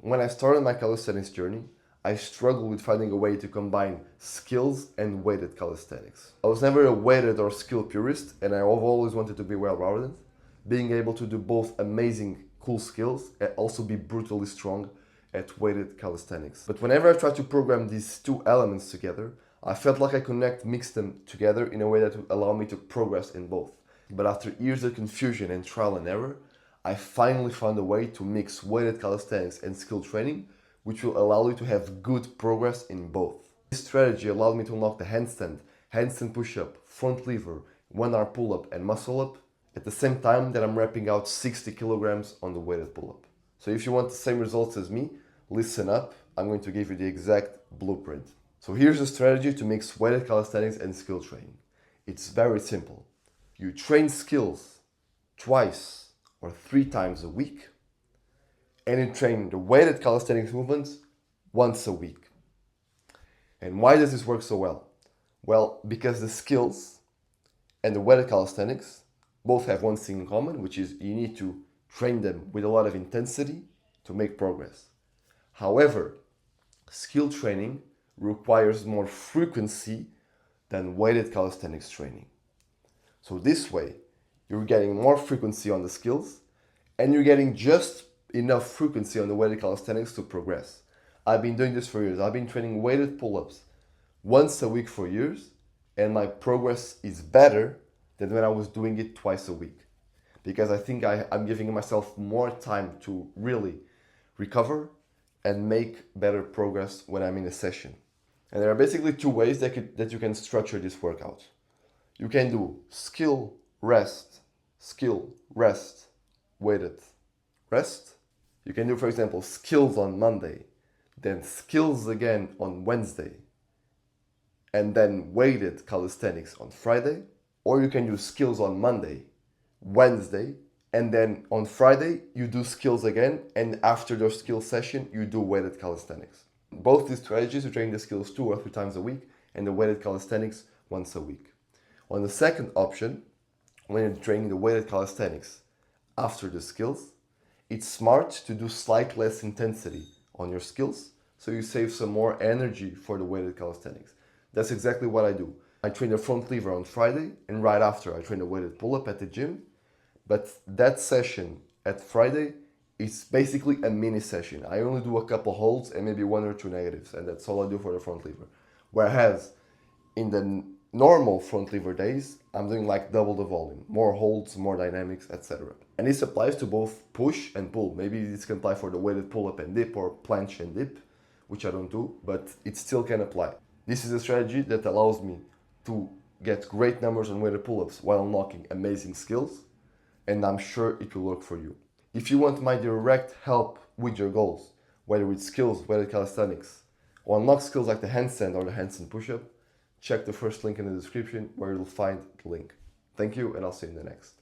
When I started my calisthenics journey, I struggled with finding a way to combine skills and weighted calisthenics. I was never a weighted or skill purist, and I've always wanted to be well-rounded, being able to do both amazing, cool skills and also be brutally strong at weighted calisthenics. But whenever I tried to program these two elements together, I felt like I could mix them together in a way that would allow me to progress in both. But after years of confusion and trial and error, I finally found a way to mix weighted calisthenics and skill training, which will allow you to have good progress in both. This strategy allowed me to unlock the handstand push-up, front lever, 1-arm pull-up and muscle-up at the same time that I'm wrapping out 60 kilograms on the weighted pull-up. So if you want the same results as me, listen up, I'm going to give you the exact blueprint. So here's the strategy to mix weighted calisthenics and skill training. It's very simple. You train skills twice or 3 times a week, and you train the weighted calisthenics movements once a week. And why does this work so well? Well, because the skills and the weighted calisthenics both have one thing in common, which is you need to train them with a lot of intensity to make progress. However, skill training requires more frequency than weighted calisthenics training. So this way, you're getting more frequency on the skills and you're getting just enough frequency on the weighted calisthenics to progress. I've been doing this for years. I've been training weighted pull-ups once a week for years, and my progress is better than when I was doing it twice a week. Because I think I'm giving myself more time to really recover and make better progress when I'm in a session. And there are basically 2 ways that you can structure this workout. You can do skill, rest, weighted, rest. You can do, for example, skills on Monday, then skills again on Wednesday, and then weighted calisthenics on Friday. Or you can do skills on Monday, Wednesday, and then on Friday you do skills again, and after your skill session you do weighted calisthenics. Both these strategies, you train the skills 2 or 3 times a week and the weighted calisthenics once a week. On the second option, when you're training the weighted calisthenics after the skills, it's smart to do slightly less intensity on your skills, so you save some more energy for the weighted calisthenics. That's exactly what I do. I train the front lever on Friday, and right after I train the weighted pull-up at the gym. But that session at Friday is basically a mini session. I only do a couple holds and maybe 1 or 2 negatives, and that's all I do for the front lever. Whereas in the normal front lever days, I'm doing like double the volume, more holds, more dynamics, etc. And this applies to both push and pull. Maybe this can apply for the weighted pull-up and dip or planche and dip, which I don't do, but it still can apply. This is a strategy that allows me to get great numbers on weighted pull-ups while unlocking amazing skills, and I'm sure it will work for you. If you want my direct help with your goals, whether with skills, weighted calisthenics, or unlock skills like the handstand or the handstand push-up, check the first link in the description where you'll find the link. Thank you, and I'll see you in the next.